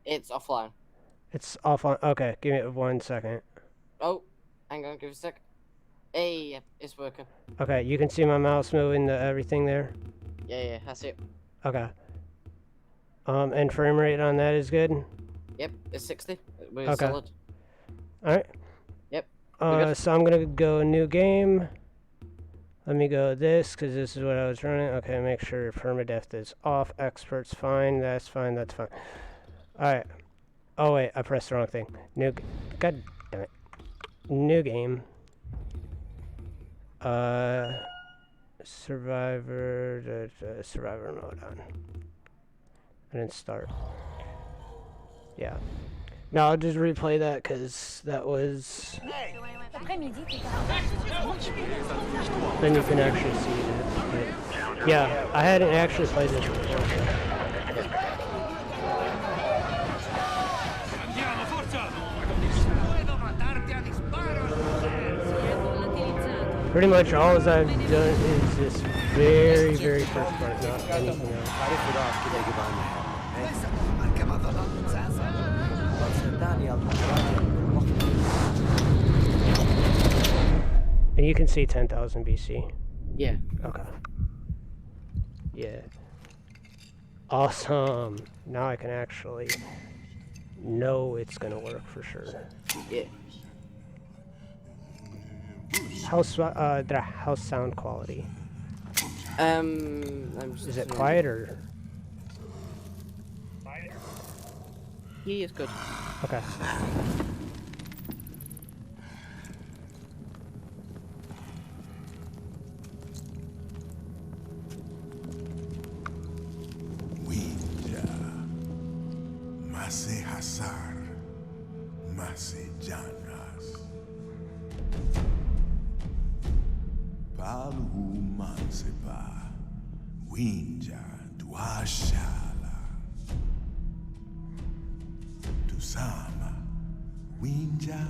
It's offline. It's off on. Okay, give me 1 second. Oh, hang on, give it a sec. Hey, yeah, it's working. Okay, you can see my mouse moving to everything there. Yeah, that's it. Okay. And frame rate on that is good. Yep, it's 60. We're Okay. solid. All right. Yep. We're good. So I'm gonna go new game. Let me go this because this is what I was running. Okay, make sure permadeath is off. Experts fine. That's fine. That's fine. All right. Oh wait, I pressed the wrong thing. God damn it. New game. Survivor. Survivor mode on. I didn't start. Yeah. No, I'll just replay that because that was. Then you can actually see it. But yeah, I hadn't actually played this before. Pretty much all I've done is this very, very first part, not anything else. And you can see 10,000 BC. Yeah. Okay. Yeah. Awesome. Now I can actually know it's gonna work for sure. Yeah. How's sound quality? Is it quiet or? He is good. Okay. Mase Hasar, Mase Janas, Palu Mansepa, Winja Duashala, Tusama, Winja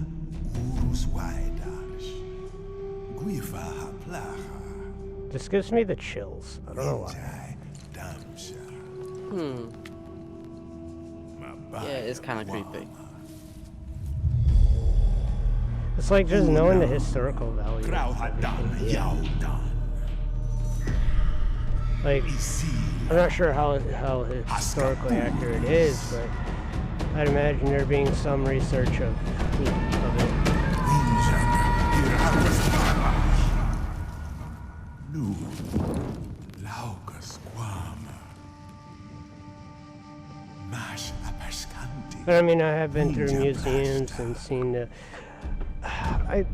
Urus Waidash, Guifa Haplaha. This gives me the chills. I don't know why. Yeah, it's kind of creepy. It's like just knowing the historical value. Like, I'm not sure how historically accurate it is, but I'd imagine there being some research of it. But I mean, I have been through museums and seen the. I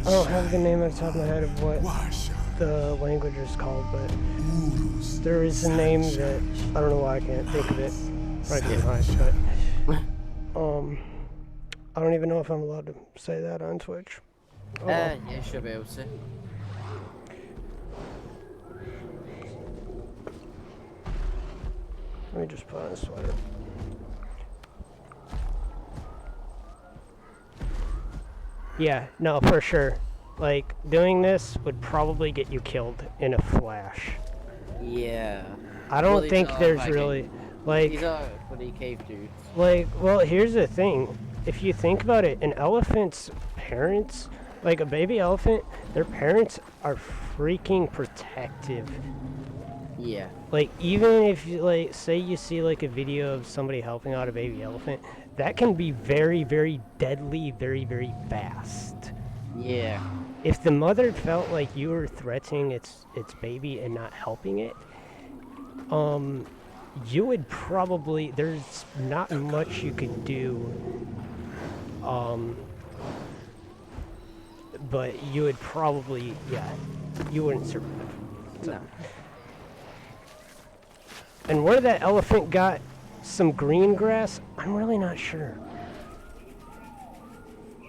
don't have the name off the top of my head of what the language is called, but there is a name that I don't know why I can't think of it right behind. But I don't even know if I'm allowed to say that on Twitch. Oh, Yeah, you should be able to. let me just put on a sweater. Yeah, no, for sure. Like, doing this would probably get you killed in a flash. Yeah. I don't think there's really, like... These are bloody cave dudes. Like, well, here's the thing. If you think about it, an elephant's parents, like a baby elephant, their parents are freaking protective. Yeah. Like, even if, like, say you see, like, a video of somebody helping out a baby elephant, that can be very, very deadly, very, very fast. Yeah. If the mother felt like you were threatening its baby and not helping it, you would probably, there's not much you could do, but you would probably, yeah, you wouldn't survive. So. No. And where that elephant got some green grass, I'm really not sure.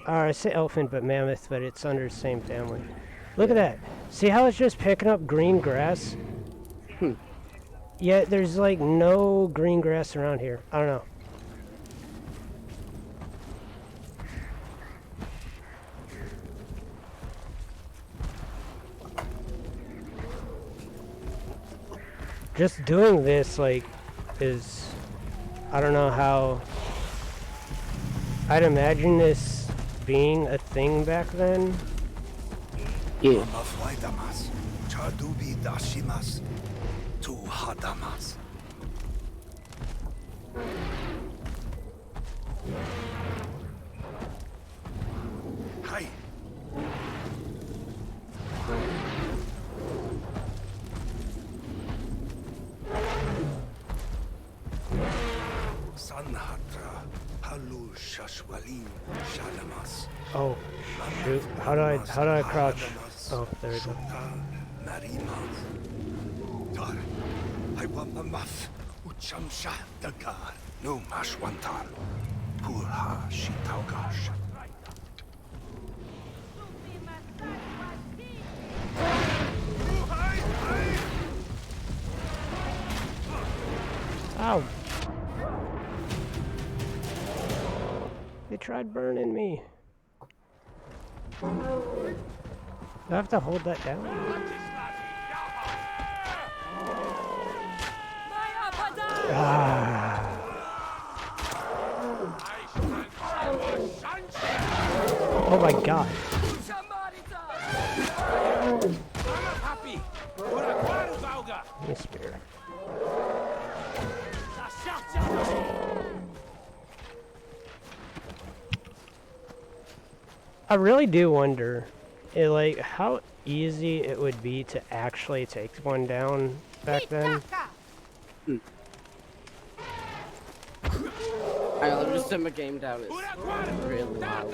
I say elephant, but mammoth, but it's under the same family. Look at that. See how it's just picking up green grass? Yet there's like no green grass around here. I don't know. Just doing this, like, is... I don't know how I'd imagine this being a thing back then. Yeah. Mafwaidamas, Chadubi Dashimas, Tu Hadamas. Hi. Sanhatra, Halu Shashwalim, Shalamas. Oh, shoot. How do I crouch? Oh, there we go. Marimas. Tar, I want the muff. Uchamsha Dakar. No Mashwantar. Purha Shitaugash. Ow. They tried burning me. Do I have to hold that down? Ah. Oh my god. Give me a spear. I really do wonder, like, how easy it would be to actually take one down back then. Hang on, let me just turn my game down. It's really loud.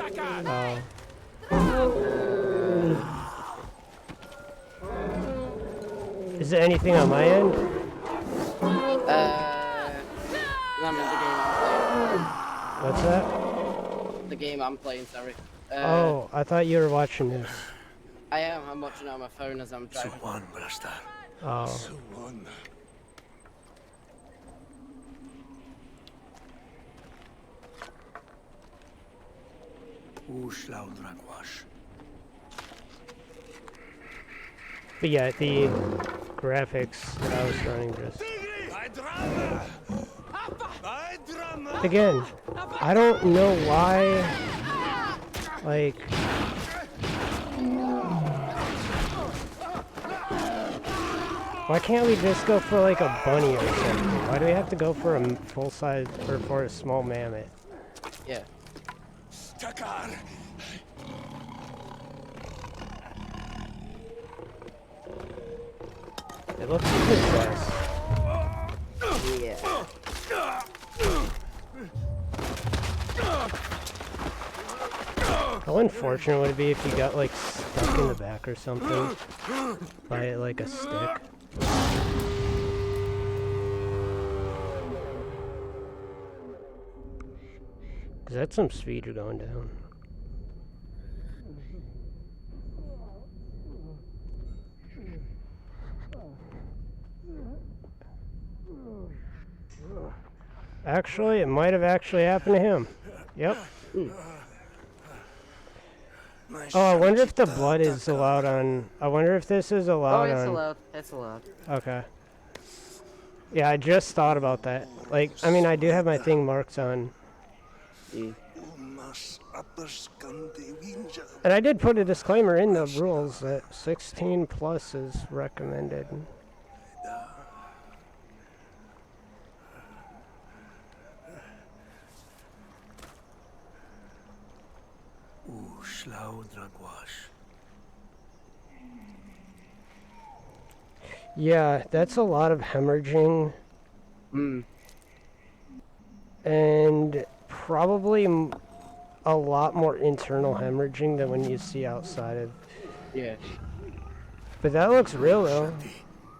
Is there anything on my end? I mean, the game I'm playing. What's that? The game I'm playing, sorry. Oh, I thought you were watching this. I am. I'm watching it on my phone as I'm driving. Suwan, Brasta. Oh. Suwan. Uslaudragwash. But yeah, the graphics I was running just... Again, I don't know why, like... Why can't we just go for like a bunny or something? Why do we have to go for a full size, or for a small mammoth? Yeah. It looks possessed. Yeah. How unfortunate would it be if you got like stuck in the back or something by like a stick? Cause that's some speed you're going down. Actually, it might have actually happened to him. Yep. Oh, I wonder if the blood is allowed on... I wonder if this is allowed on... Oh, it's allowed. It's allowed. Okay. Yeah, I just thought about that. Like, I mean, I do have my thing marked on. And I did put a disclaimer in the rules that 16 plus is recommended. Yeah, that's a lot of hemorrhaging. And probably a lot more internal hemorrhaging than when you see outside of. Yeah. But that looks real though.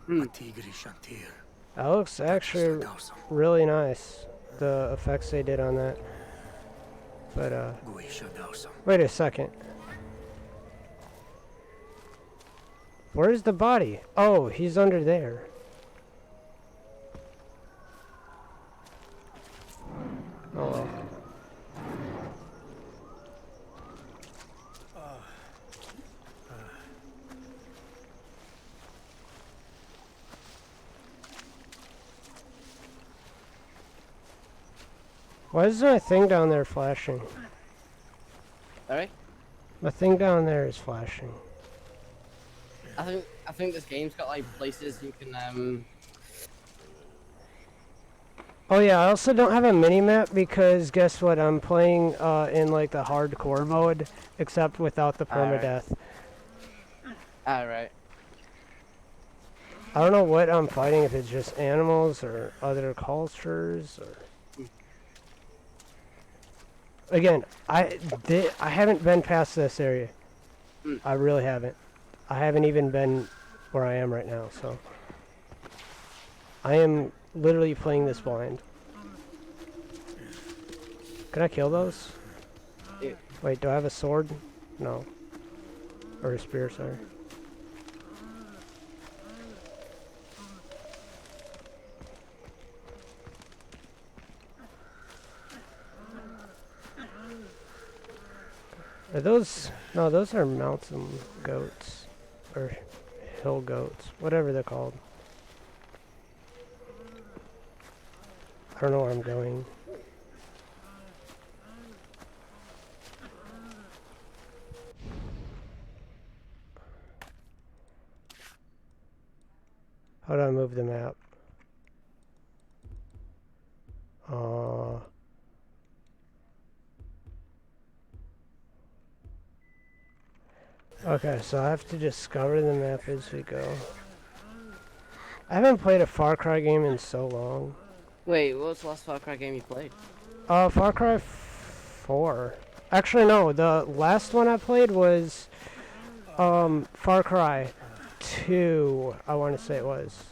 That looks actually really nice. The effects they did on that. But wait a second. Where's the body? Oh, he's under there. Oh well. Why is my thing down there flashing? Sorry? My thing down there is flashing. I think this game's got like places you can Oh yeah, I also don't have a mini-map because guess what? I'm playing in like the hardcore mode, except without the permadeath. Alright. I don't know what I'm fighting, if it's just animals or other cultures or... Again, I haven't been past this area. I really haven't. I haven't even been where I am right now, so... I am literally playing this blind. Can I kill those? Yeah. Wait, do I have a sword? No. Or a spear, sorry. Are those... No, those are mountain goats. Or hill goats. Whatever they're called. I don't know where I'm going. How do I move the map? Okay, so I have to discover the map as we go. I haven't played a Far Cry game in so long. Wait, what was the last Far Cry game you played? Far Cry 4. Actually, no, the last one I played was, Far Cry 2, I want to say it was.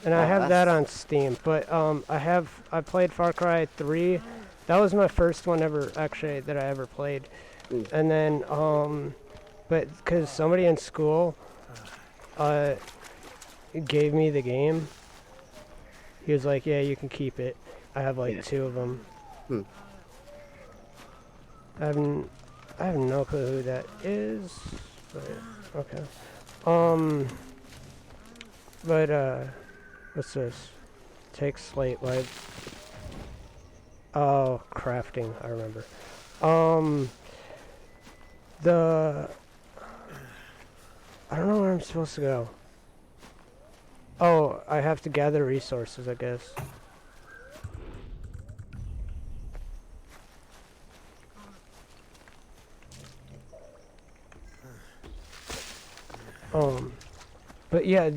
And I have that on Steam, but, I played Far Cry 3. That was my first one ever, actually, that I ever played. And then, but because somebody in school, gave me the game. He was like, yeah, you can keep it. I have like 2 of them. I have no clue who that is, but, okay. But, what's this? Take slate life. Oh, crafting, I remember. I don't know where I'm supposed to go. Oh, I have to gather resources, I guess. But yeah,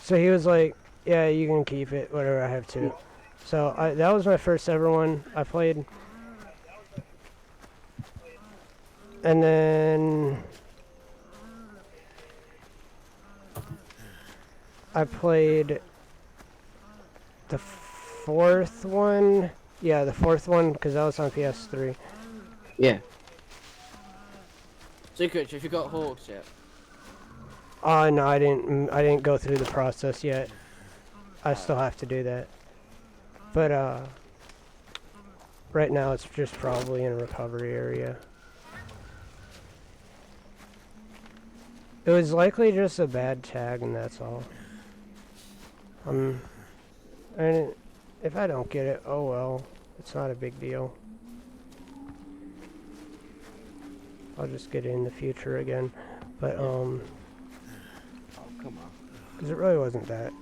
so he was like, yeah, you can keep it, whatever, I have 2. So, that was my first ever one I played. And then... I played the 4th one. Yeah, the 4th one, because that was on PS3. Yeah. Secret, if you got hawks yet? No, I didn't go through the process yet. I still have to do that. But, right now it's just probably in a recovery area. It was likely just a bad tag, and that's all. And if I don't get it, oh well. It's not a big deal. I'll just get it in the future again. But, oh, come on. because it really wasn't that.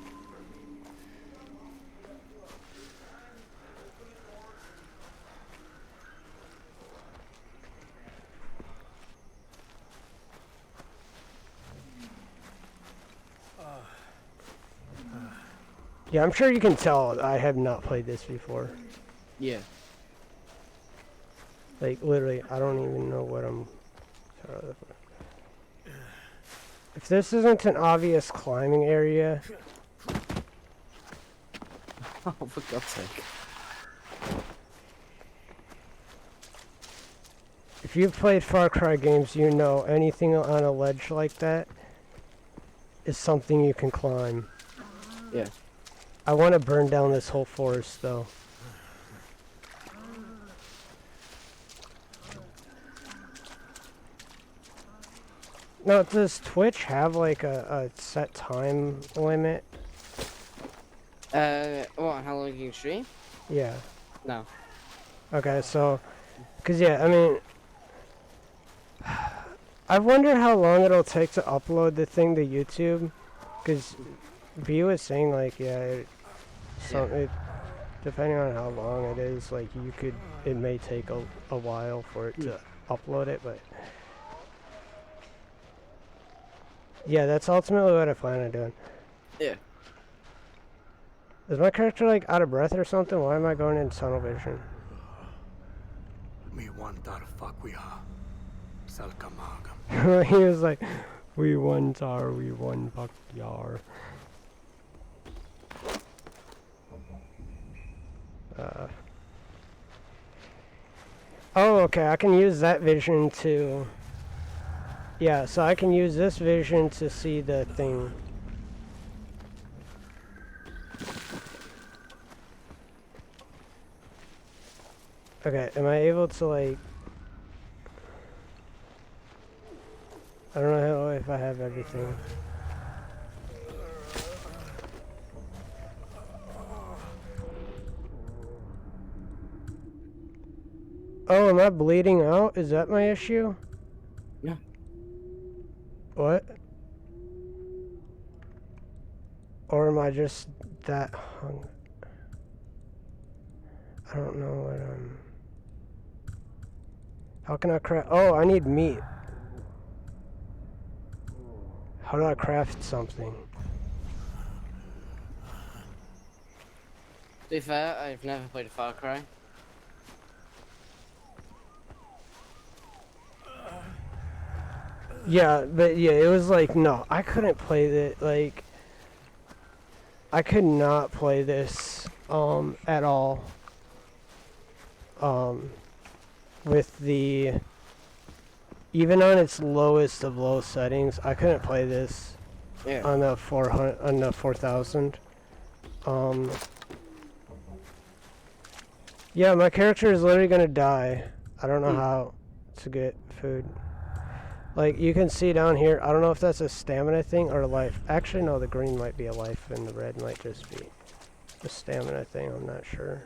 Yeah, I'm sure you can tell I have not played this before. Yeah. Like, literally, I don't even know what I'm... If this isn't an obvious climbing area... Oh, for God's sake. If you've played Far Cry games, you know anything on a ledge like that is something you can climb. Yeah. I want to burn down this whole forest, though. Now, does Twitch have, like, a set time limit? What? How long you can stream? Yeah. No. Okay, so, cause yeah, I mean, I wonder how long it'll take to upload the thing to YouTube, cause B was saying like, yeah, it, depending on how long it is, like it may take a while for it to upload it, but yeah, that's ultimately what I plan on doing. Yeah. Is my character like out of breath or something? Why am I going in tunnel vision? Me wantar fakwiha. Salkamagam. He was like, we won tar, we won buck yar. Oh, okay, I can use that vision to... Yeah, so I can use this vision to see the thing. Okay, am I able to like... I don't know if I have everything. Oh, am I bleeding out? Is that my issue? Yeah. What? Or am I just that hung? I don't know what How can I craft? Oh, I need meat. How do I craft something? To be fair, I've never played a Far Cry. Yeah, but yeah, it was like, no, I couldn't play that, like, I could not play this, at all, with the, even on its lowest of low settings, I couldn't play this Yeah. on the 4000. Yeah, my character is literally gonna die. I don't know how to get food. Like, you can see down here, I don't know if that's a stamina thing or a life. Actually, no, the green might be a life and the red might just be a stamina thing, I'm not sure.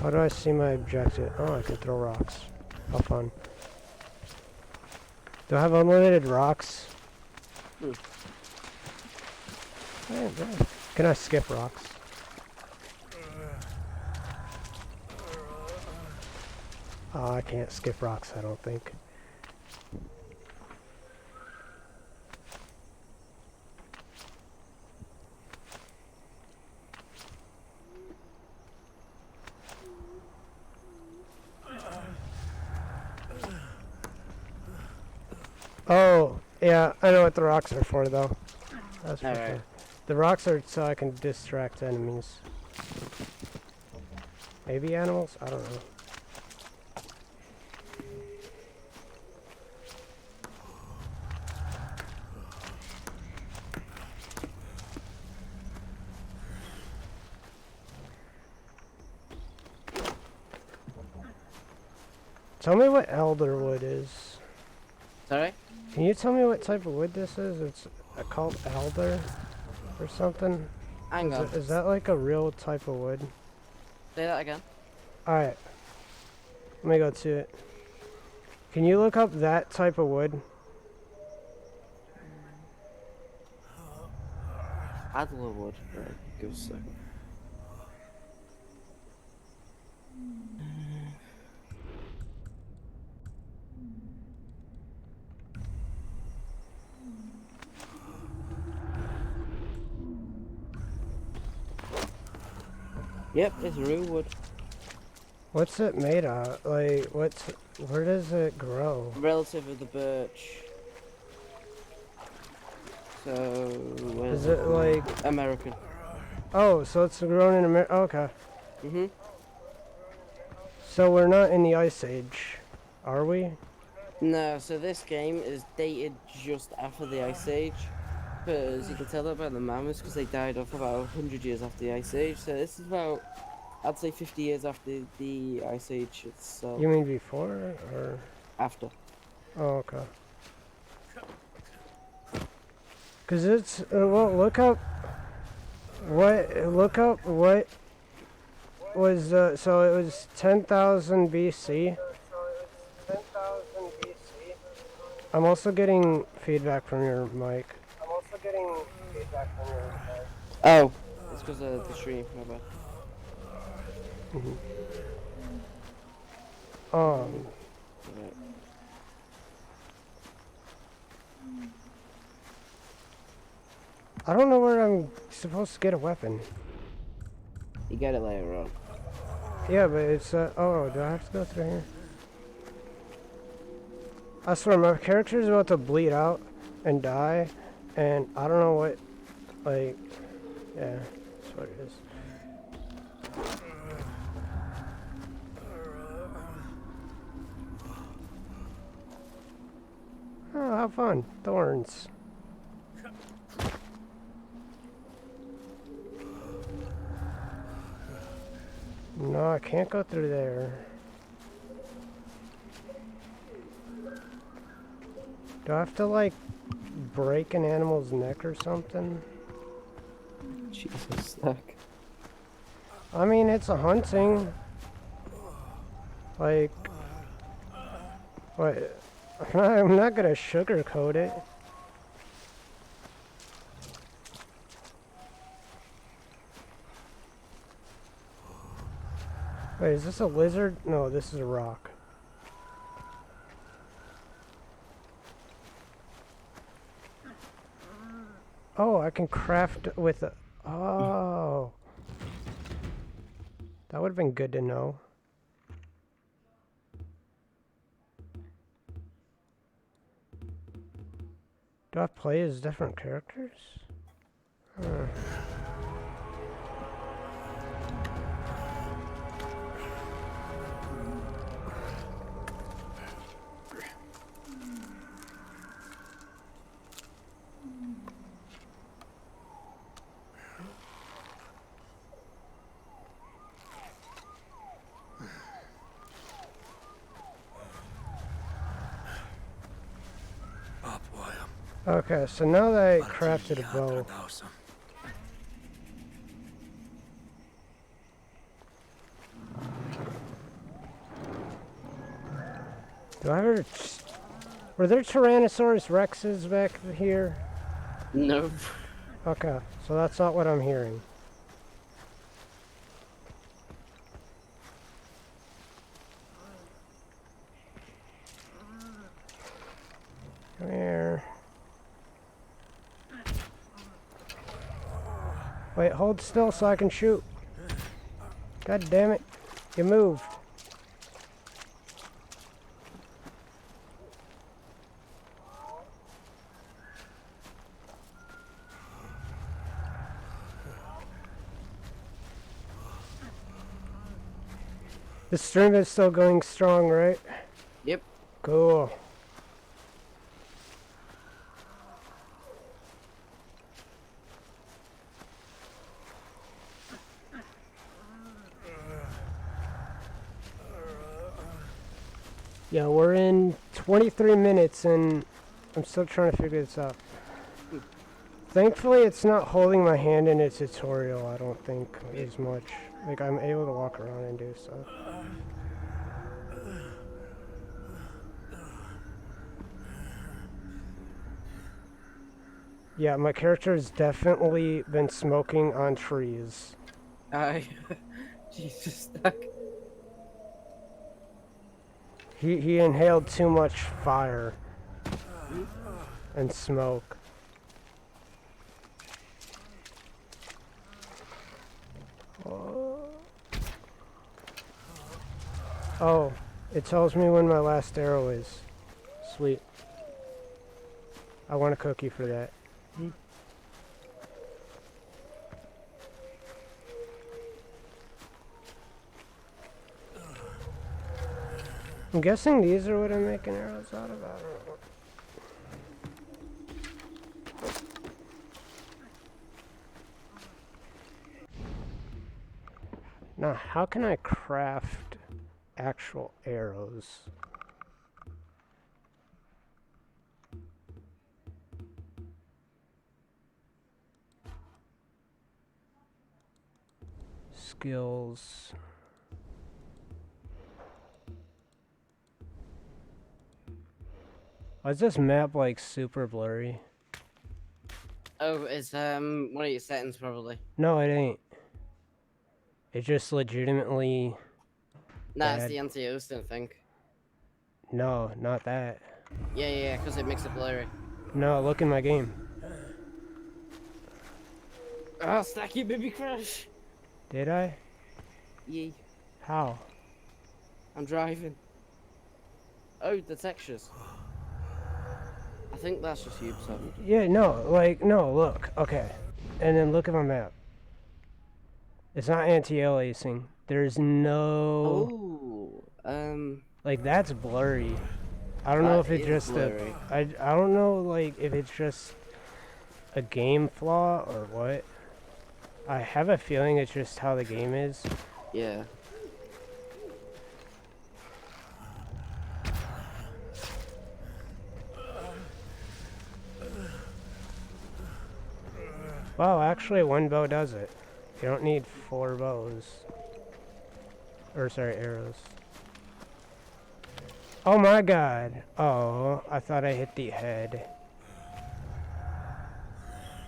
How do I see my objective? Oh, I can throw rocks. How fun. Do I have unlimited rocks? Can I skip rocks? Oh, I can't skip rocks, I don't think. Oh, yeah, I know what the rocks are for, though. That's for Alright. sure. The rocks are so I can distract enemies. Maybe animals? I don't know. Tell me what elderwood is. Sorry? Can you tell me what type of wood this is? It's called elder or something? Hang on. Is that like a real type of wood? Say that again. Alright. Let me go to it. Can you look up that type of wood? Adlerwood. Right, give us a second. Yep, it's real wood. What's it made of? Like, where does it grow? Relative of the birch. So, where's Is it like, American? oh, so it's grown in America? Okay. Mm-hmm. So we're not in the Ice Age, are we? No, so this game is dated just after the Ice Age. Because you can tell about the mammoths because they died off about 100 years after the Ice Age. So this is about, I'd say 50 years after the Ice Age itself. You mean before or After. oh, okay. Cause it's well, look up what was so it was 10,000 BC. I'm also getting feedback from your mic. Oh, it's because of the stream. My bad. Um, Alright. I don't know where I'm supposed to get a weapon. You get it later on. Yeah, but it's oh, do I have to go through here? I swear my character's about to bleed out and die, and I don't know what, like, yeah, that's what it is. Oh, have fun. Thorns. No, I can't go through there. Do I have to, like, break an animal's neck or something? Jesus, stuck. I mean, it's a hunting. Like, what? I'm not gonna sugarcoat it. Wait, is this a lizard? No, this is a rock. Oh, I can craft with a... Oh. That would have been good to know. Do I play as different characters? Huh. Okay, so now that I crafted a bow. Do I ever... Were there Tyrannosaurus Rexes back here? No. Okay, so that's not what I'm hearing. Come here. Wait, hold still so I can shoot. God damn it. You moved. The stream is still going strong, right? Yep. Cool. Yeah, we're in 23 minutes and I'm still trying to figure this out. Thankfully, it's not holding my hand in a tutorial, I don't think, as much. Like, I'm able to walk around and do stuff. Yeah, my character has definitely been smoking on trees. Jesus, stuck. He inhaled too much fire and smoke. Oh, it tells me when my last arrow is. Sweet. I want a cookie for that. I'm guessing these are what I'm making arrows out of. I don't know. Now, how can I craft actual arrows? Skills. Why is this map like super blurry? Oh, it's one of your settings probably. No, it ain't. It's just legitimately Nah, it's bad. the anti-ghosting thing. No, not that. Yeah, because it makes it blurry. No, look in my game. Oh, stack you, baby crash. Did I? Yee, How? I'm driving. Oh, the textures. I think that's just Ubisoft. Yeah, no, like, no, look. Okay. And then look at my map. It's not anti-aliasing. There's no... Oh, Like, that's blurry. I don't know that if it's is just blurry. I don't know, like, if it's just a game flaw or what. I have a feeling it's just how the game is. Yeah. Well, actually, one bow does it. You don't need 4 bows. Or, sorry, arrows. Oh my god. Oh, I thought I hit the head.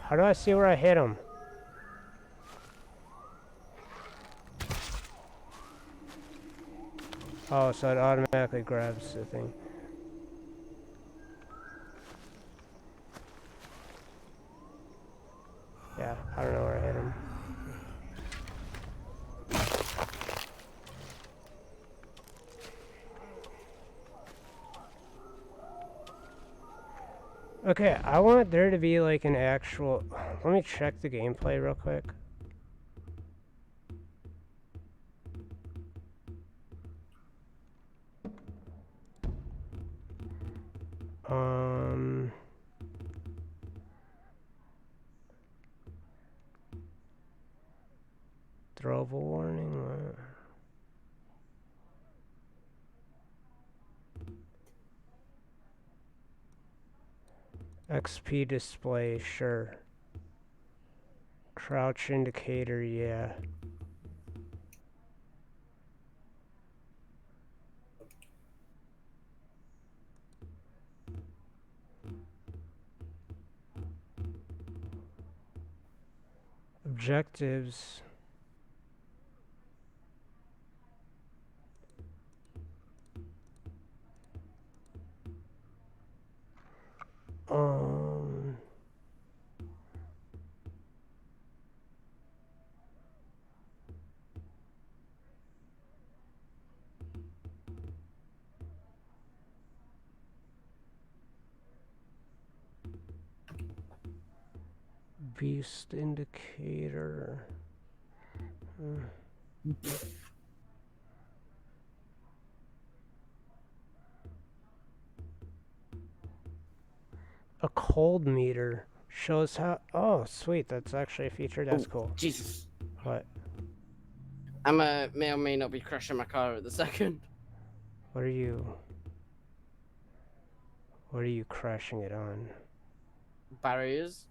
How do I see where I hit him? Oh, so it automatically grabs the thing. Yeah, I don't know where I hit him. Okay, I want there to be like an actual... Let me check the gameplay real quick. Throwable warning. XP display, sure. Crouch indicator, yeah. Objectives. Beast indicator. A cold meter shows how... Oh, sweet. That's actually a feature. That's cool. Jesus. What? May or may not be crashing my car at the second. What are you... What are you crashing it on? Barriers.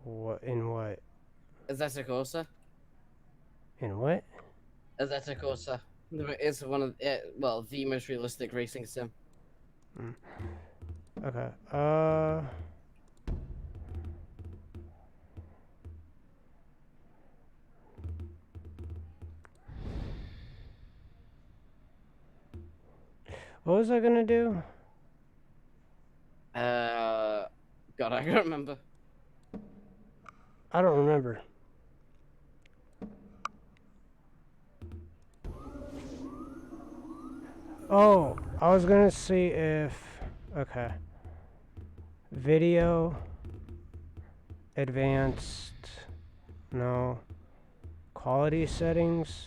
What? In what? Azeta Corsa. In what? Azeta Corsa. It's one of well, the most realistic racing sim. Okay. What was I gonna do? God, I can't remember. I don't remember. Oh, I was gonna see if... Okay. Video. Advanced. No. Quality settings.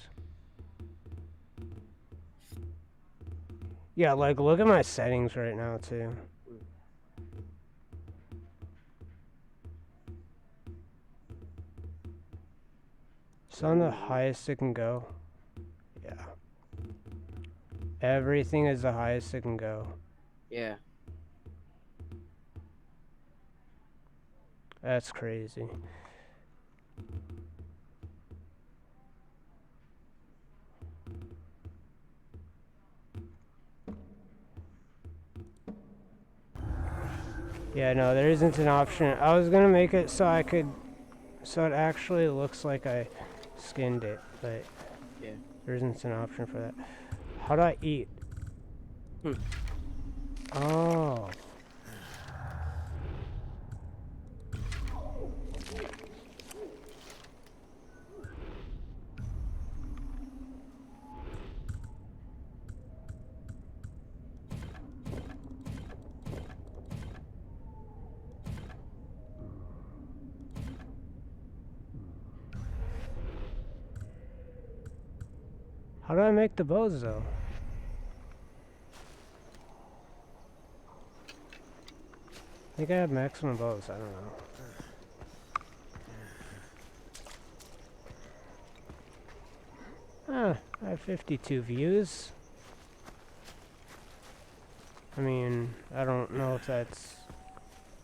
Yeah, like, look at my settings right now, too. It's on the highest it can go. Everything is the highest it can go. Yeah. That's crazy. Yeah, no, there isn't an option. I was gonna make it so I could, so it actually looks like I skinned it, but Yeah. there isn't an option for that. How do I eat? Hmm. Oh. How do I make the bows though? I think I have maximum bows, I don't know. I have 52 views. I mean, I don't know if that's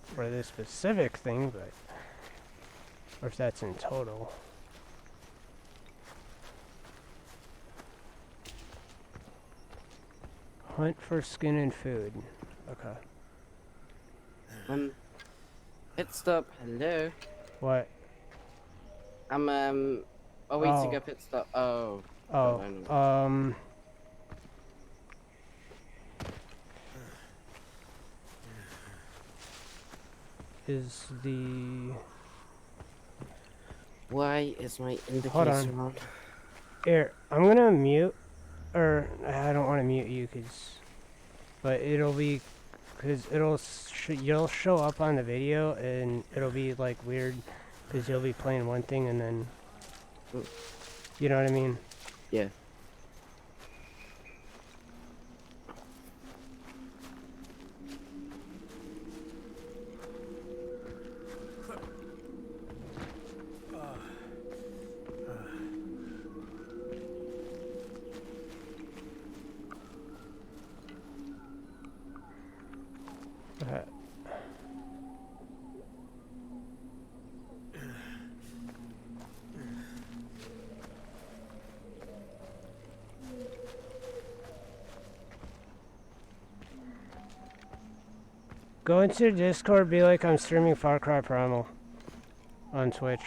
for this specific thing, but or if that's in total. Hunt for skin and food. Okay. Pit stop. Hello. What? I'm awaiting a pit stop. Oh. Oh. I know. Is the... Why is my indicator Hold on. on? Here, I'm gonna mute, or I don't want to mute you, but it'll be, cause you'll show up on the video, and it'll be like weird, cause you'll be playing one thing and then, you know what I mean? Yeah. Okay. Go into Discord, be like I'm streaming Far Cry Primal on Twitch.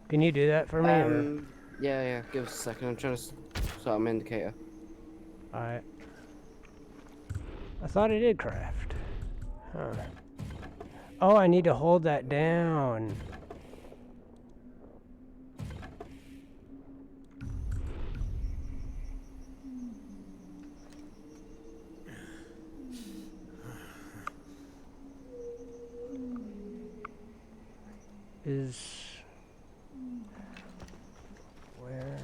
Can you do that for me? Yeah. Give us a second. I'm trying to sort my indicator. Alright. I thought I did craft. Huh. Oh, I need to hold that down. Is... Where...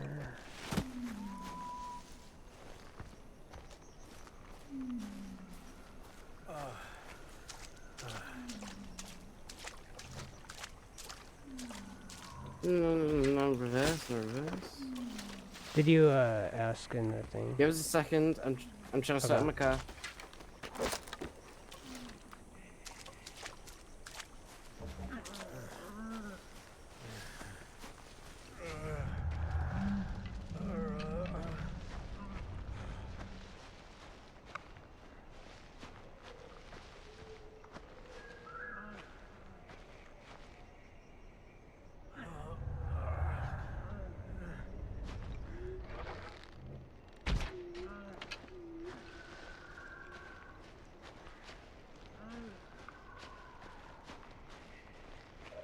No, reverse. Did you ask in the thing? Give us a second. I'm trying to start my car.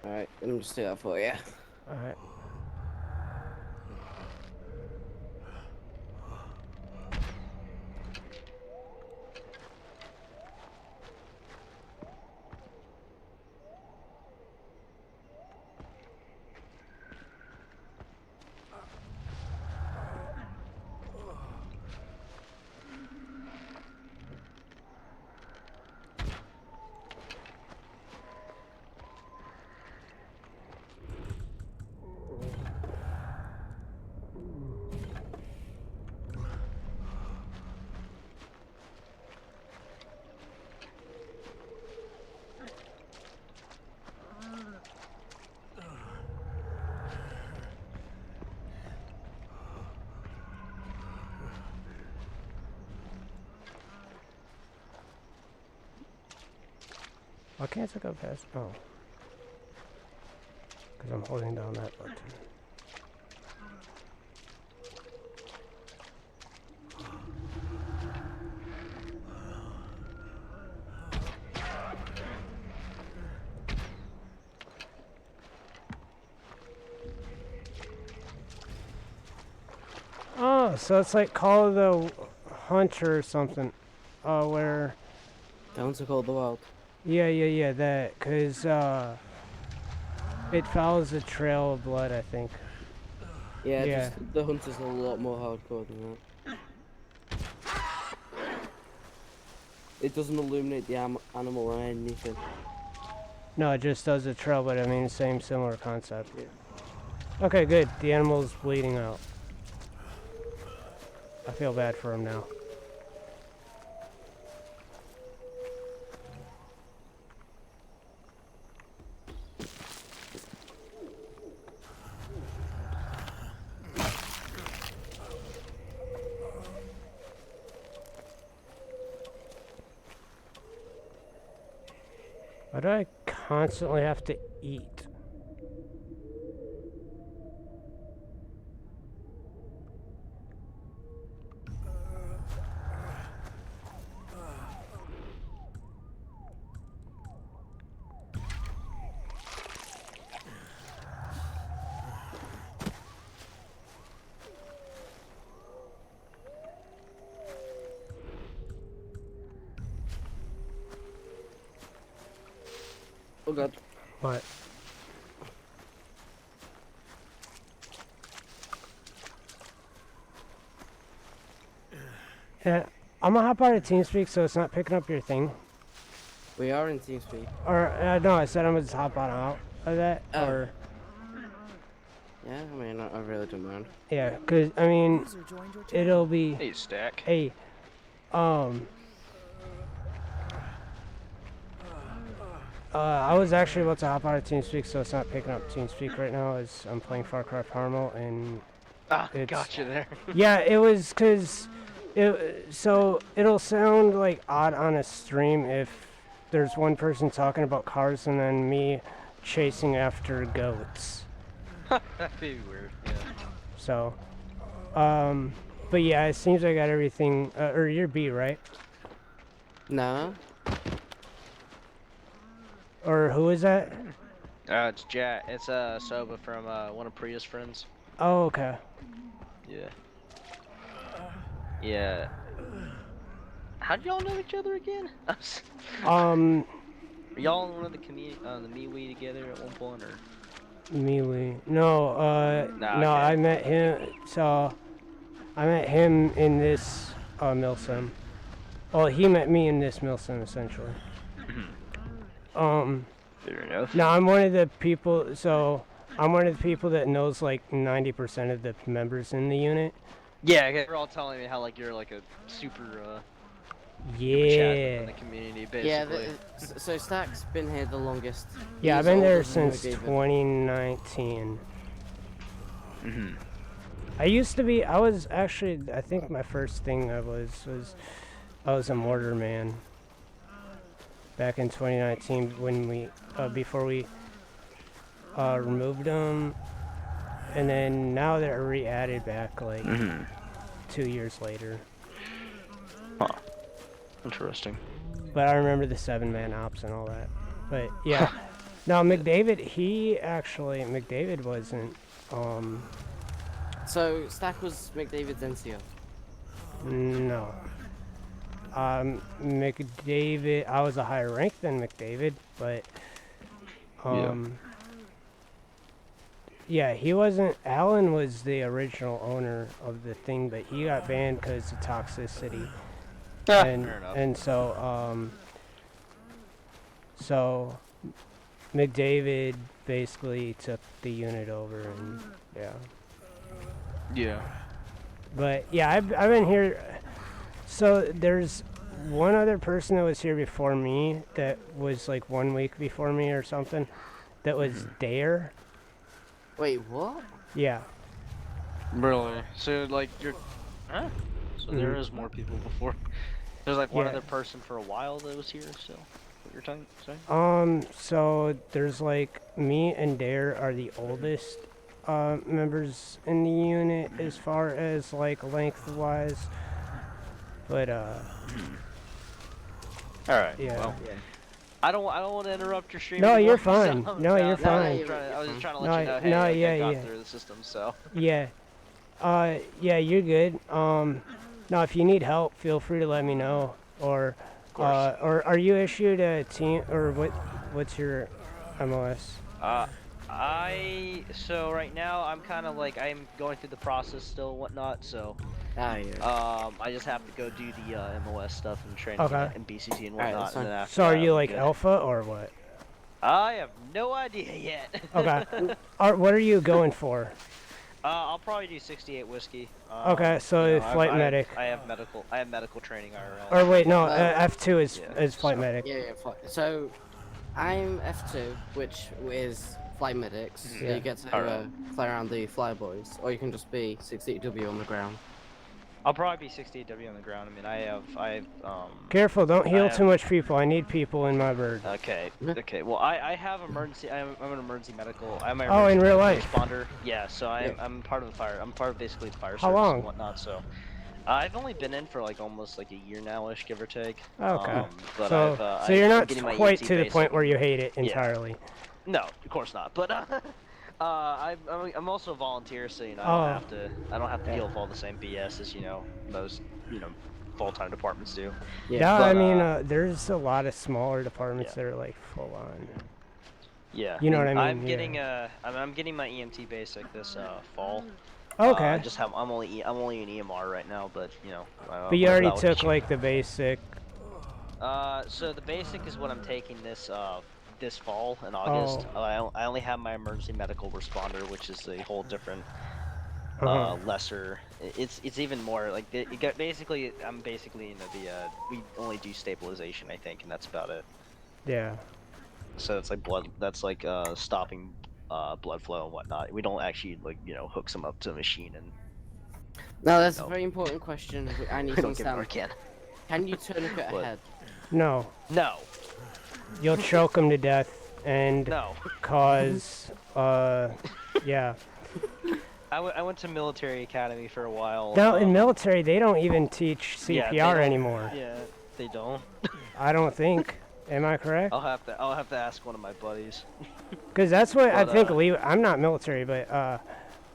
Alright, let me just do that for you. Alright. Why can't I go past? Oh. Because I'm holding down that button. Oh, so it's like Call of the Hunter or something. Where... Down to Call the Wild. Yeah, that. Because, it follows a trail of blood, I think. Yeah, Yeah. just the Hunter's a lot more hardcore than that. It doesn't illuminate the animal or anything. No, it just does a trail, but I mean, same similar concept. Yeah. Okay, good. The animal's bleeding out. I feel bad for him now. Why do I constantly have to eat? Oh god. What? Yeah, I'm gonna hop out of TeamSpeak so it's not picking up your thing. We are in TeamSpeak. Or, no, I said I'm gonna just hop on out of that. Oh. Or, Yeah, I mean, I really don't mind. yeah, because, I mean, it'll be... Hey, Stack. Hey, I was actually about to hop out of TeamSpeak, so it's not picking up TeamSpeak right now as I'm playing Far Cry Primal, and... Ah, It's- gotcha there. Yeah, it was because... So, it'll sound, like, odd on a stream if there's one person talking about cars and then me chasing after goats. That'd be weird, yeah. So, but yeah, it seems I got everything, or you're B, right? No? Or who is that? It's Jack. It's Soba from one of Priya's friends. Oh, okay. Yeah. Yeah. How do y'all know each other again? Um, Were y'all in one of the the MeWe together at one point, or? MeWe. No, Nah, no, okay. I met him, so, I met him in this, milsim. Well, he met me in this milsim, essentially. Fair enough. No, I'm one of the people, so, I'm one of the people that knows, like, 90% of the members in the unit. Yeah, you're all telling me how like you're like a super chat Yeah. in the community, basically. Yeah, so Stack's been here the longest. Yeah, I've He's been there older than since David. 2019. I used to be, I was actually, I think my first thing I was a mortar man. Back in 2019 when we, before we removed them. And then now they're re-added back like 2 years later. Huh. Interesting. But I remember the 7-man ops and all that. But yeah. Now McDavid, McDavid wasn't, So Stack was McDavid's NCO. no. McDavid, I was a higher rank than McDavid, but, yeah, he wasn't, Alan was the original owner of the thing, but he got banned because of toxicity. And, fair enough. and so, so McDavid basically took the unit over and, yeah. Yeah. But yeah, I've been here. So there's one other person that was here before me that was like 1 week before me or something. That was Dare. Wait, what? Yeah. Really? So like you're, huh? So there Mhm. is more people before. There's like one Yeah. other person for a while that was here still. you're saying? So there's like me and Dare are the oldest members in the unit as far as like lengthwise, but Alright, yeah. well. Yeah. I don't want to interrupt your stream. No, anymore, you're fine. so- No, you're fine. I was just trying to let No, you know, hey, no, like, yeah, I got yeah. through the system, so. Yeah. Yeah, you're good. No, if you need help, feel free to let me know. Or are you issued a team or what's your MOS? So right now I'm kind of like, I'm going through the process still and whatnot, so. Ah, yeah. I just have to go do the MOS stuff and training Okay. and BCT and Alright, whatnot, that's and then fine. after So are that, you I'm like good. alpha or what? I have no idea yet. Okay. What are you going for? I'll probably do 68 whiskey. Okay, so flight medic. I have medical training IRL. Or wait, no, Uh, F2 is yeah, is flight so- medic. Yeah, so I'm F2, which is fly medics. So Yeah. you get to Alright. fly around the flyboys, or you can just be 68W on the ground. I'll probably be 68W on the ground. I mean, I have Careful, don't heal have- too much people. I need people in my bird. Okay. Mhm. Okay. Well, I have emergency. I'm an emergency medical. I'm an Oh, in emergency real medical life? responder. Yeah. So I'm part of the fire. I'm part of basically the fire How service long? and whatnot. So I've only been in for like almost like a year now-ish, give or take. Okay. But So I'm you're not getting my quite EMT to the basic. point where you hate it entirely. No, of course not. But I'm also a volunteer, so you know Oh. I don't have to deal with all the same BS as most full-time departments do. Yeah, but, I mean, there's a lot of smaller departments yeah. that are like full on. Yeah. You know what I mean? I'm Yeah. getting I'm getting my EMT basic this fall. Okay. I'm only an EMR right now, but But you already took like the basic. So the basic is what I'm taking this fall in August. Oh. I only have my emergency medical responder, which is a whole different lesser. It's even more like basically I'm basically we only do stabilization, I think, and that's about it. Yeah. So it's like stopping blood flow and whatnot. We don't actually hook them up to a machine and Now, that's a very important question. I need we to don't give them understand. Narcan. Can you tourniquet What? ahead? No. No, You'll choke them to death and no. cause. Yeah. I went to military academy for a while. Now in military, they don't even teach yeah, they CPR don't- anymore. Yeah, they don't. I don't think. Am I correct? I'll have to ask one of my buddies. Because that's what I But, think Lee. I'm not military, but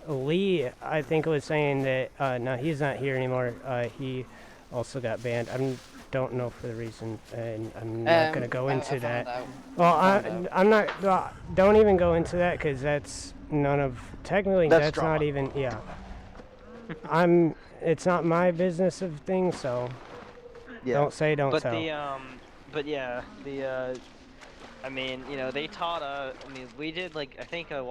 Lee, I think was saying that. No, he's not here anymore. He also got banned. I don't know for the reason, and I'm not gonna go into I that. found out. Well, I found I'm not. Don't even go into that because that's none of. Technically, That's that's drama. not even. Yeah. It's not my business of things, so Yeah. don't say, don't But tell. but yeah, I mean, they taught. I mean, we did like I think a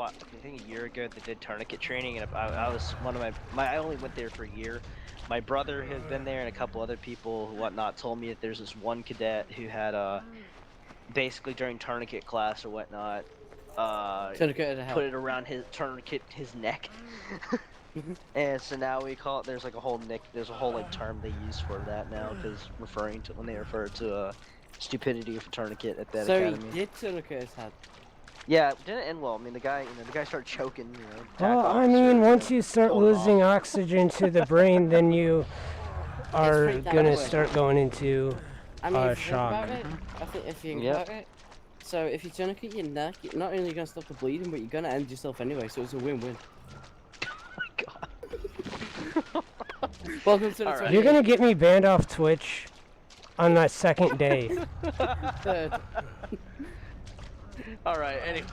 year ago they did tourniquet training, and I was one of I only went there for a year. My brother has been there, and a couple other people who whatnot told me that there's this one cadet who had basically during tourniquet class or whatnot, Tourniquet ahead. put it around his neck. And so now we call it. There's like a whole There's a whole like term they use for that now, because when they refer to stupidity of a tourniquet at that So academy. he did tourniquet his head. Yeah, it didn't end well. I mean, the guy started choking. Well, attack I mean, officer, once you start pulled it losing off. oxygen to the brain, then you are pretty damn gonna quick. start going into. I mean, if you think shock. about it, I think if you think Yep. about it, so if you tourniquet your neck, you're not only gonna stop the bleeding, but you're gonna end yourself anyway. So it's a win-win. God. Welcome to the Alright. You're gonna get me banned off Twitch on that second day. third. All right. Anyways,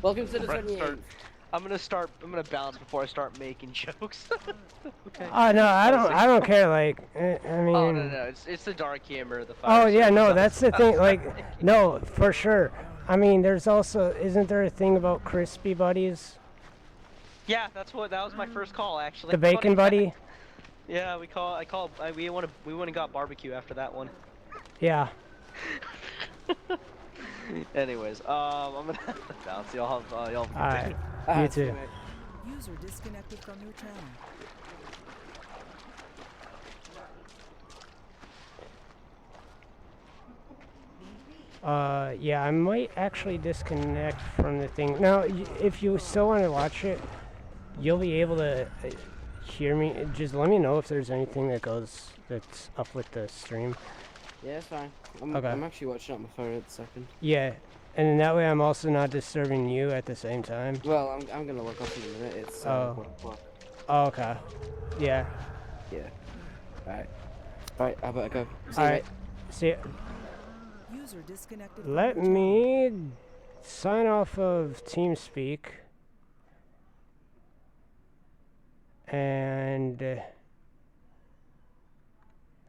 Welcome to the Right, 28th. I'm gonna bounce before I start making jokes. Okay. Oh no, I don't care. Like, I mean. Oh no, it's the dark humor, the fire. Oh yeah, service no, stuff. that's the thing. Like, no, for sure. I mean, there's also, isn't there a thing about crispy buddies? Yeah, that was my first call actually. The bacon buddy? Yeah, we went and got barbecue after that one. Yeah. Anyways, I'm gonna have to bounce. Y'all have a good day. Alright, you too. User disconnected from your channel. Yeah, I might actually disconnect from the thing. Now, if you still want to watch it, you'll be able to hear me. Just let me know if there's anything that's up with the stream. Yeah, it's fine. Okay. I'm actually watching it on my phone at the second. Yeah, and then that way I'm also not disturbing you at the same time. Well, I'm gonna look off in a minute. It's 1 o'clock. Oh, okay. Yeah. Yeah. Alright. Alright, I better go. See All you, right. mate. See ya. User disconnected from Let your channel. me sign off of TeamSpeak. And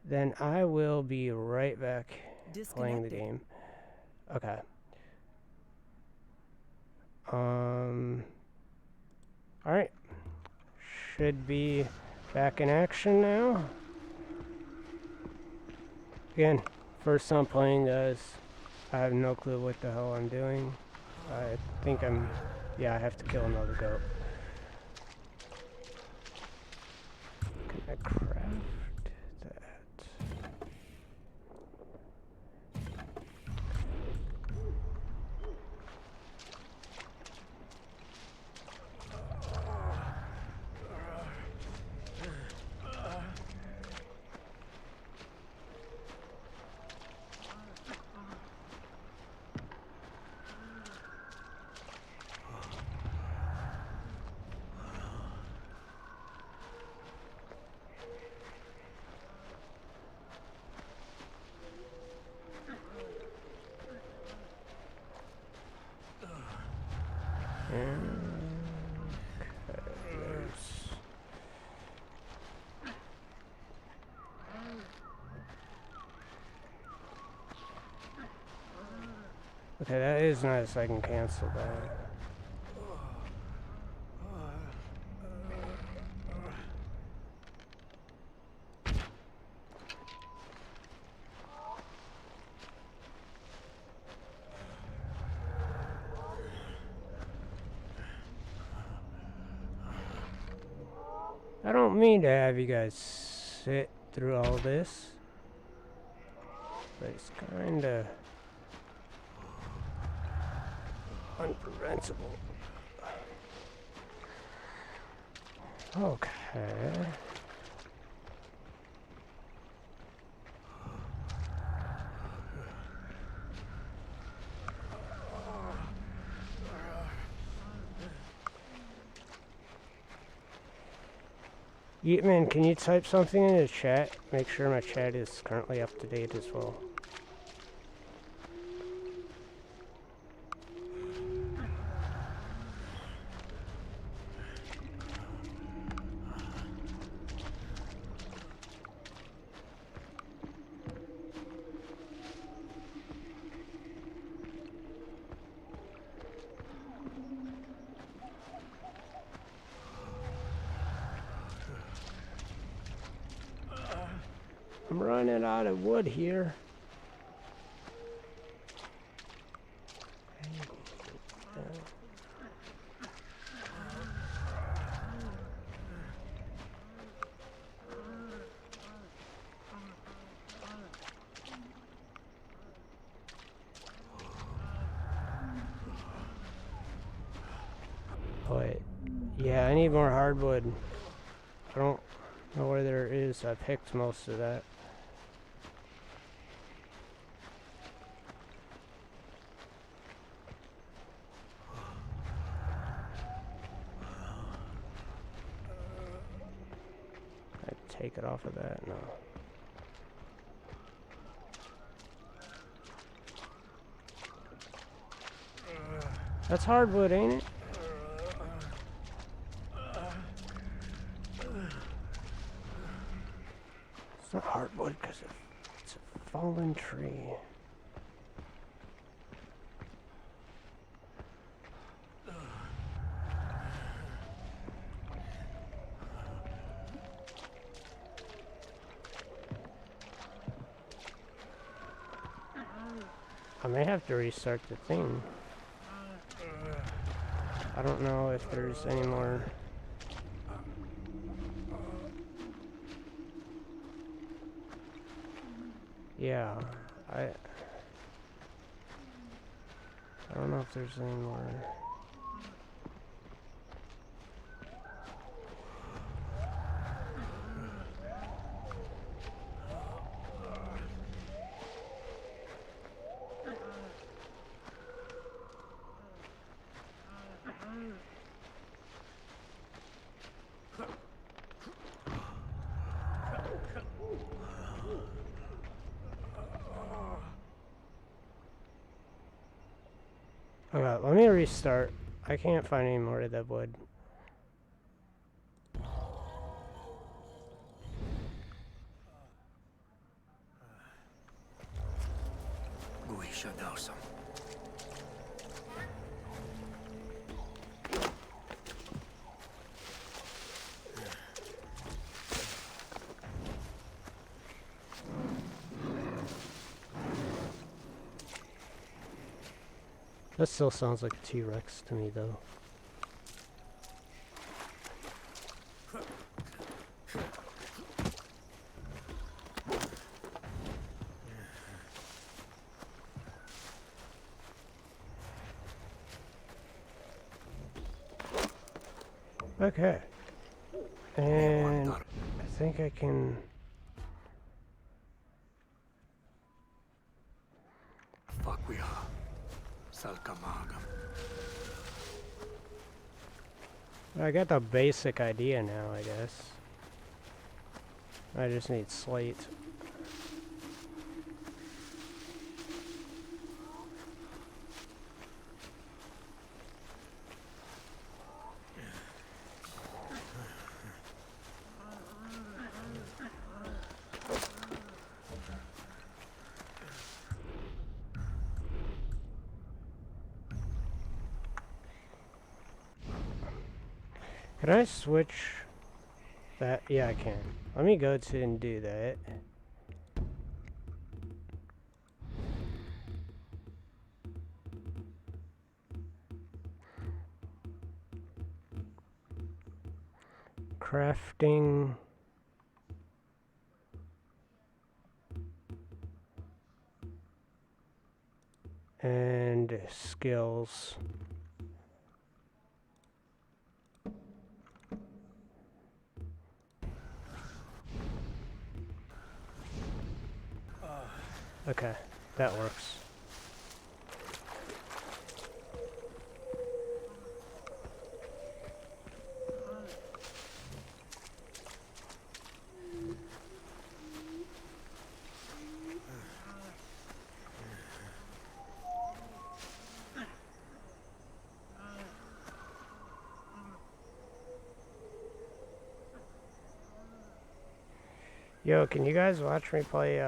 then I will be right back playing the Disconnected. game. Okay. Alright. Should be back in action now. Again, first time playing, guys. I have no clue what the hell I'm doing. I think yeah, I have to kill another goat. Can I craft that? Okay, that is nice. I can cancel that. I don't mean to have you guys sit through all this, but it's kinda unpreventable. Okay. Yeatman, can you type something in the chat? Make sure my chat is currently up to date as well. I'm running out of wood here. But yeah, I need more hardwood. I don't know where there is. I picked most of that. I take it off of that? No. That's hardwood, ain't it? It's not hardwood because it's a fallen tree. I may have to restart the thing. I don't know if there's any more. Yeah, I don't know if there's any more. Okay, let me restart. I can't find any more of that wood. Guisha dosam. That still sounds like a T-Rex to me, though. Okay. And I think I can... Fuck we are. Salkamagam. I got the basic idea now, I guess. I just need slate. Can I switch that? Yeah, I can. Let me go to and do that. Crafting. And skills. Okay, that works. Yo, can you guys watch me play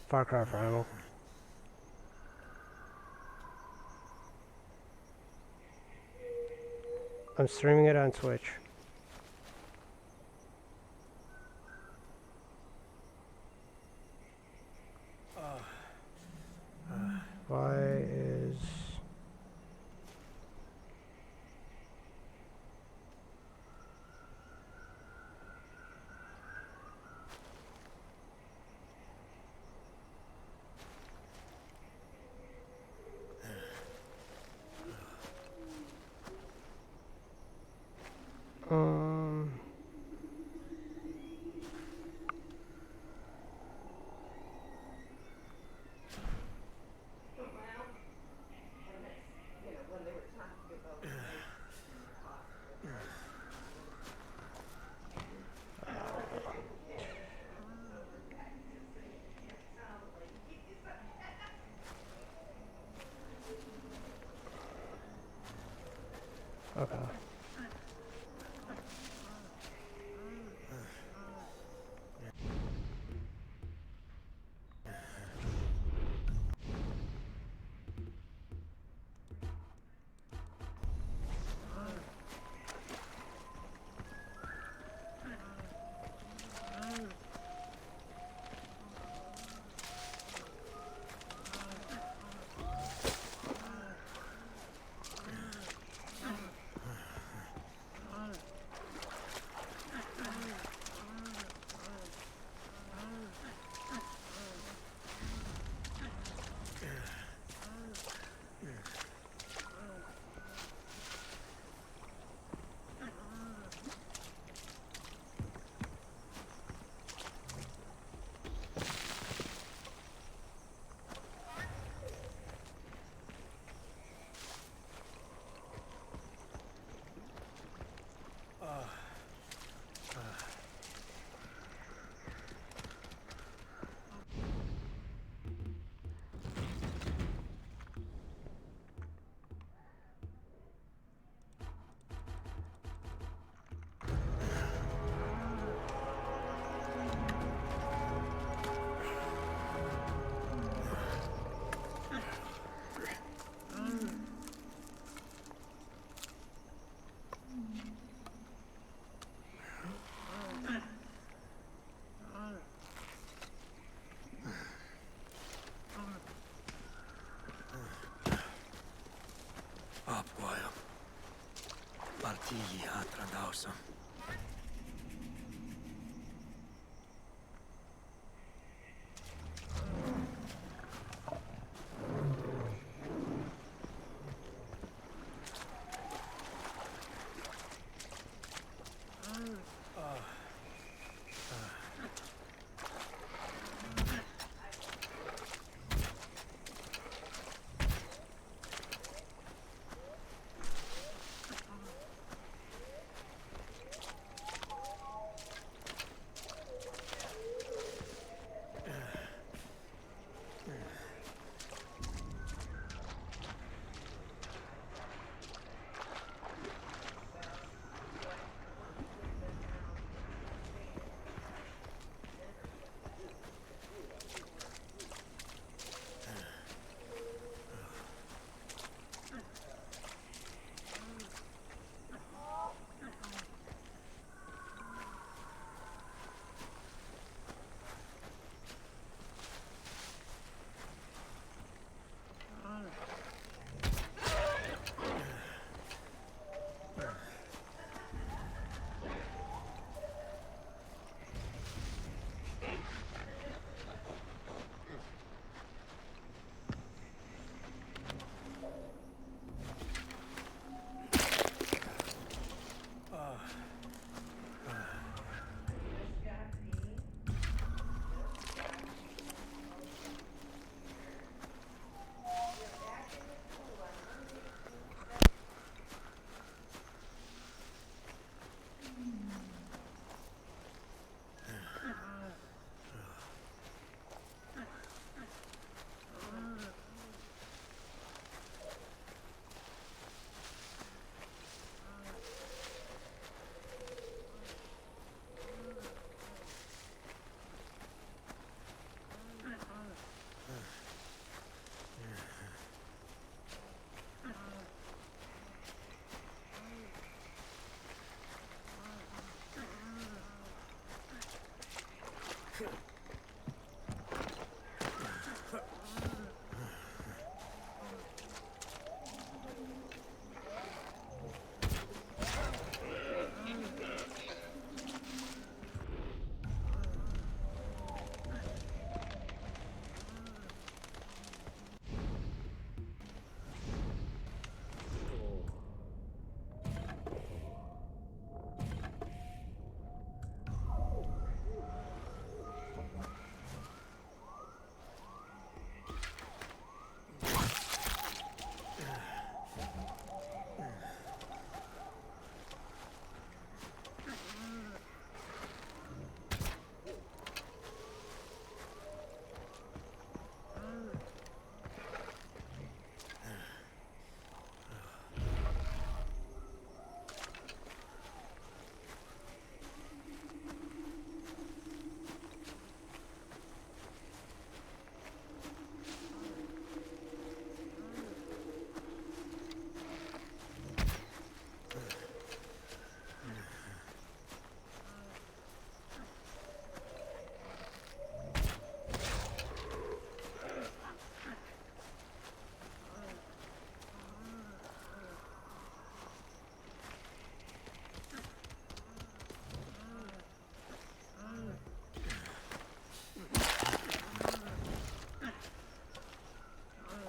Far Cry Primal? I'm streaming it on Twitch. Why is... Okay. Tihatra dausam.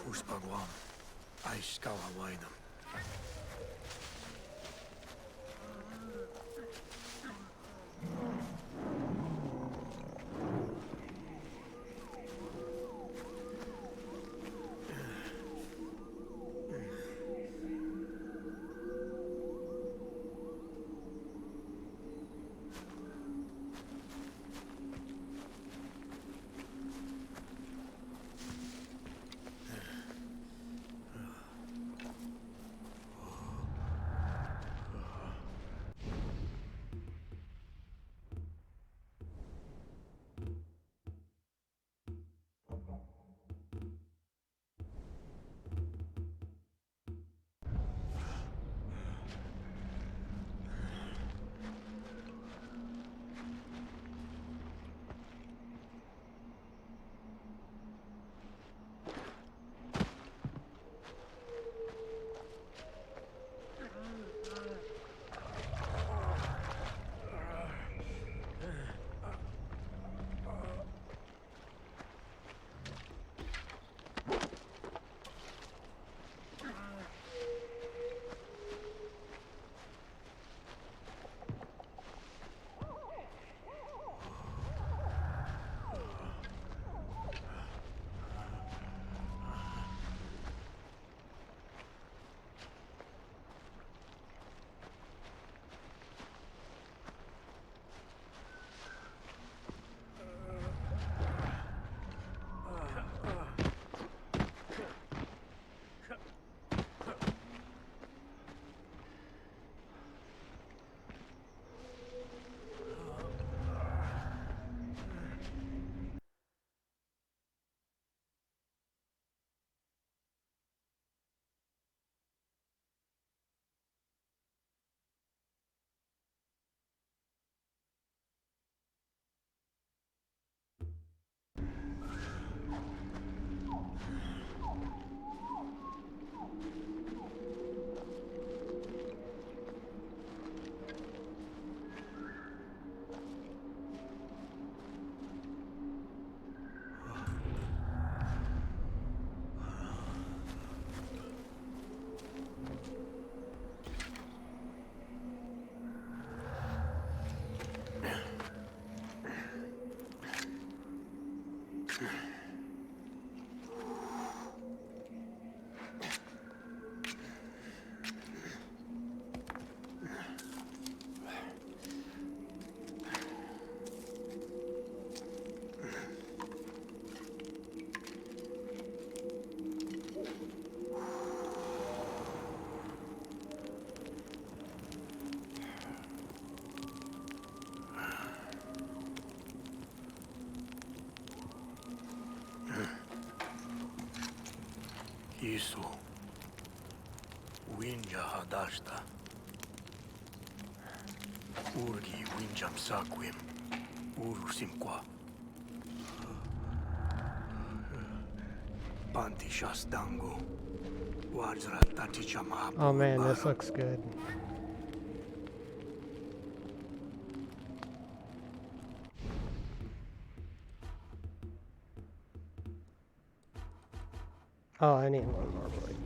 Kuspagwam. Aiskawawainam. Isu. Winja hadasta. Urgi winjam saquim. Urusimqua. Panti shastangu. Wajra tatichama. Oh man, this looks good. Oh, I need one more blade.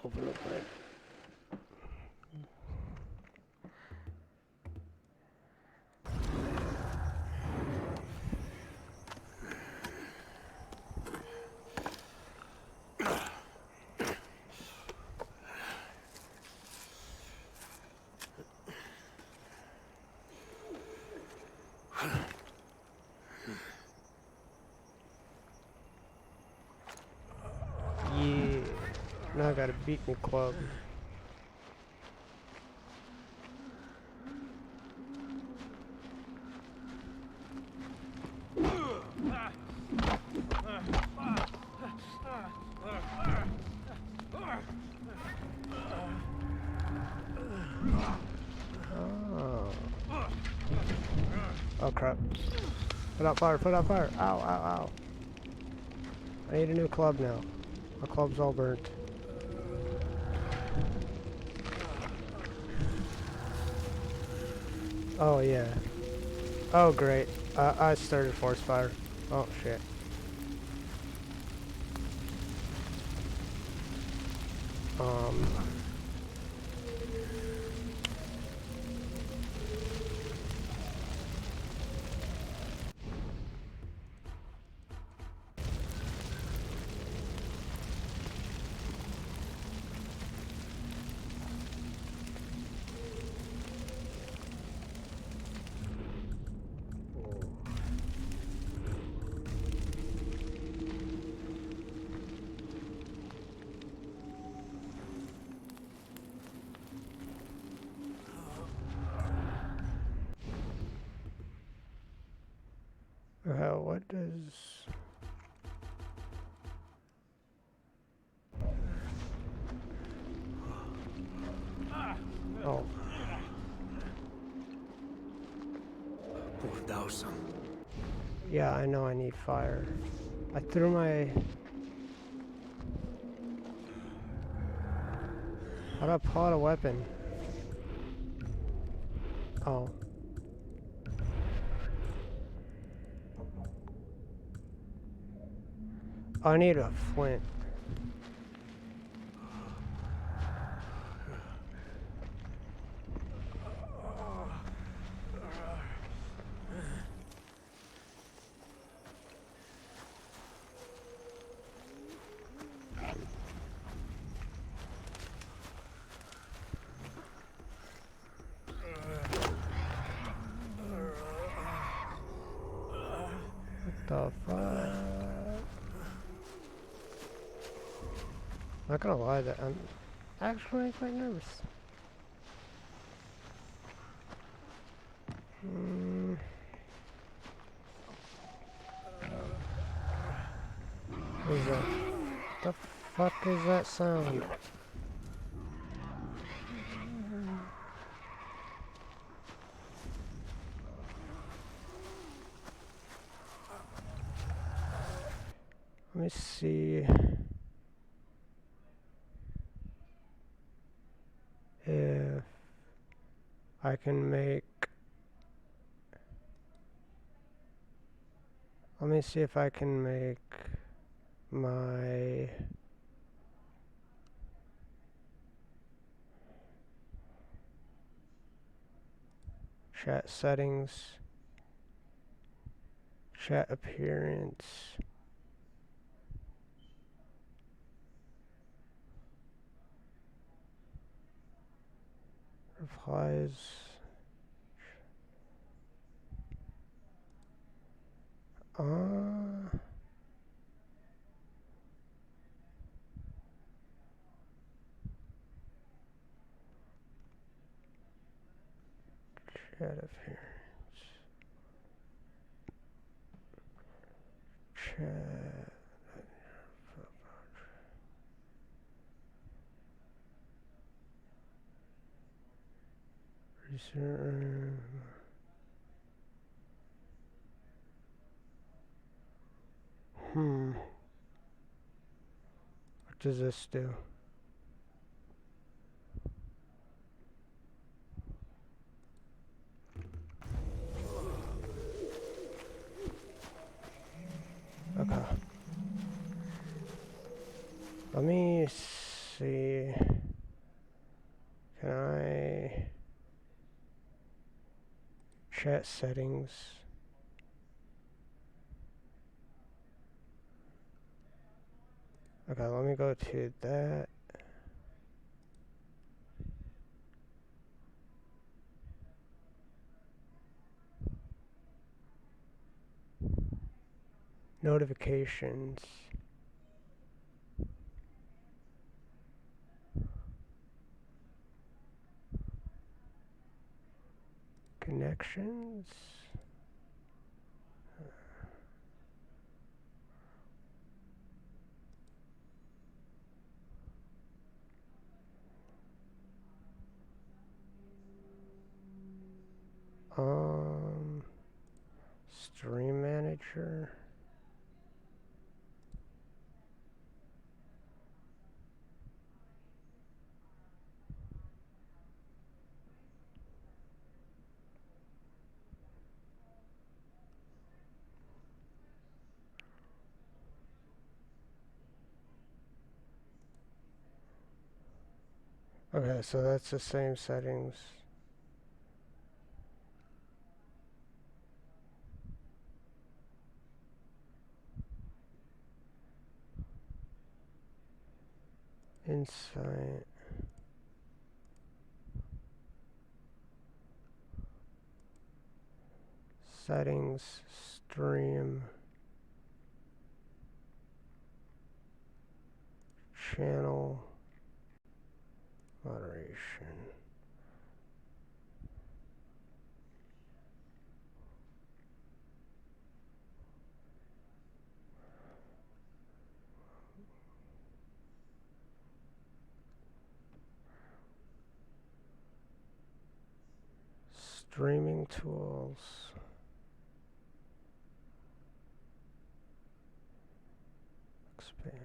Open up my... Yeah. Now I gotta beat me club. Oh. Oh crap. Put out fire, put out fire. Ow, ow, ow. I need a new club now. My club's all burnt. Oh yeah. Oh great. I started force fire. Oh shit. What does... Oh. Urdausan. Yeah, I know I need fire. I threw my... How do I pull out a weapon? Oh. I need a flint. What the fuck? Not gonna lie, that I'm actually quite nervous. What is that? The fuck is that sound? Let me see if I can make... Let me see if I can make my... Chat settings. Chat appearance. Replies. Chat appearance. Chat. Reserve. What does this do? Okay. Let me see. Can I chat settings? Okay, let me go to that. Notifications. Connections. Stream manager. Okay, so that's the same settings. Insight. Settings. Stream. Channel. Moderation. Streaming tools. Expand.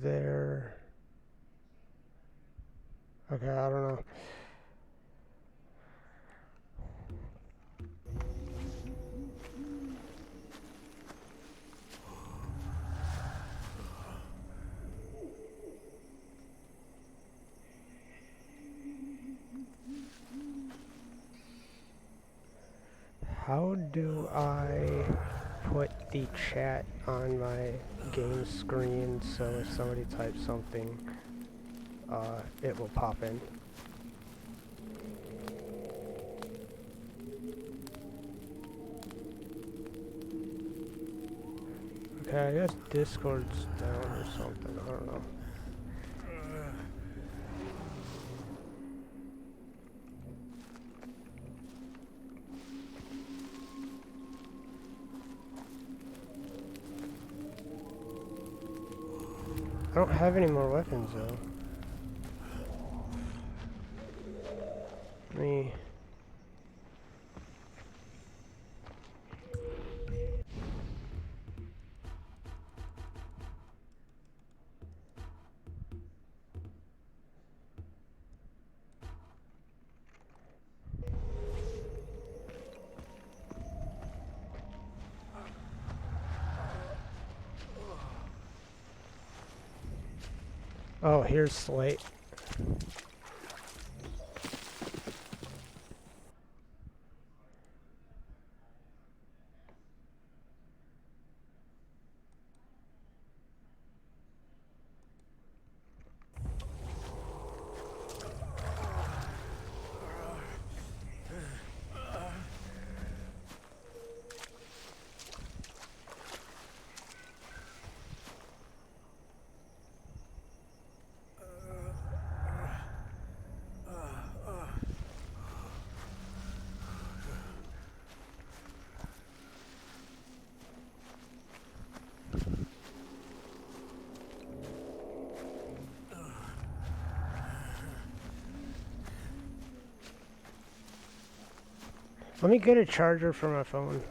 There. Okay, I don't know. How do I put the chat on my game screen so if somebody types something, it will pop in? Okay, I guess Discord's down or something, I don't know. I don't have any more weapons though. Me. Oh, here's Slate. Let me get a charger for my phone.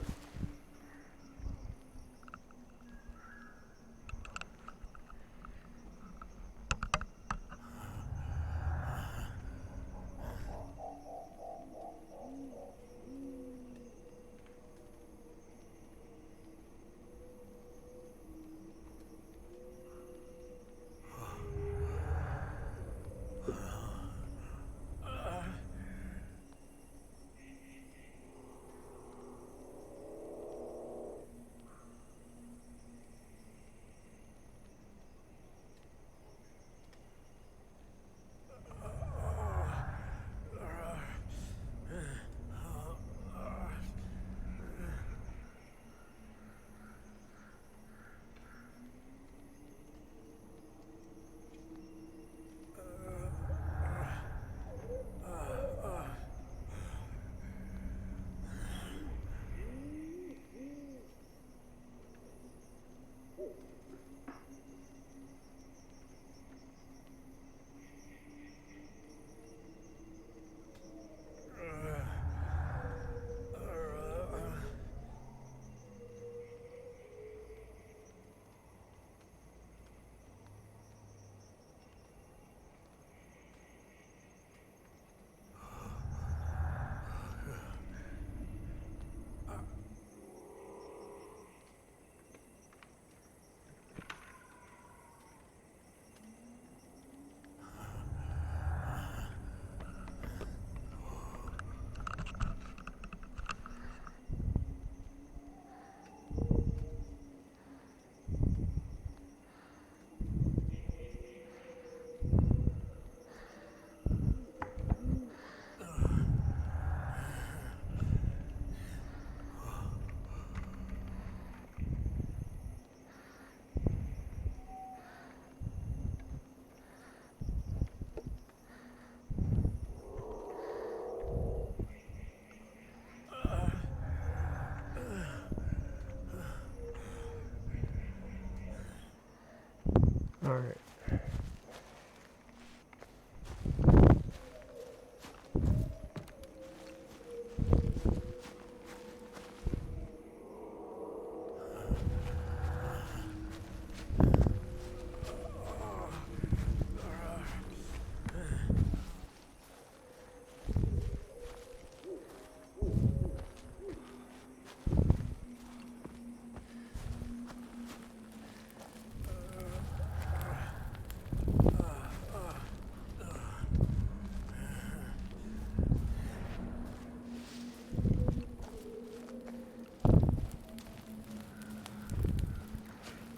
Alright.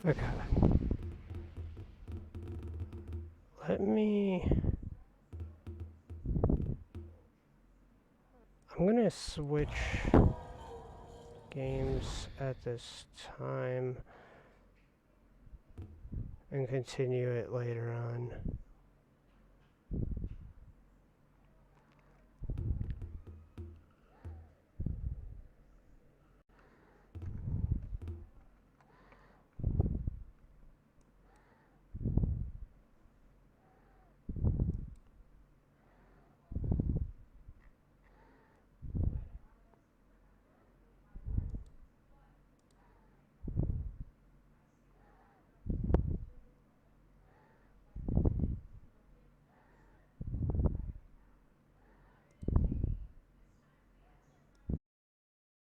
Okay. Let me... I'm gonna switch games at this time and continue it later on.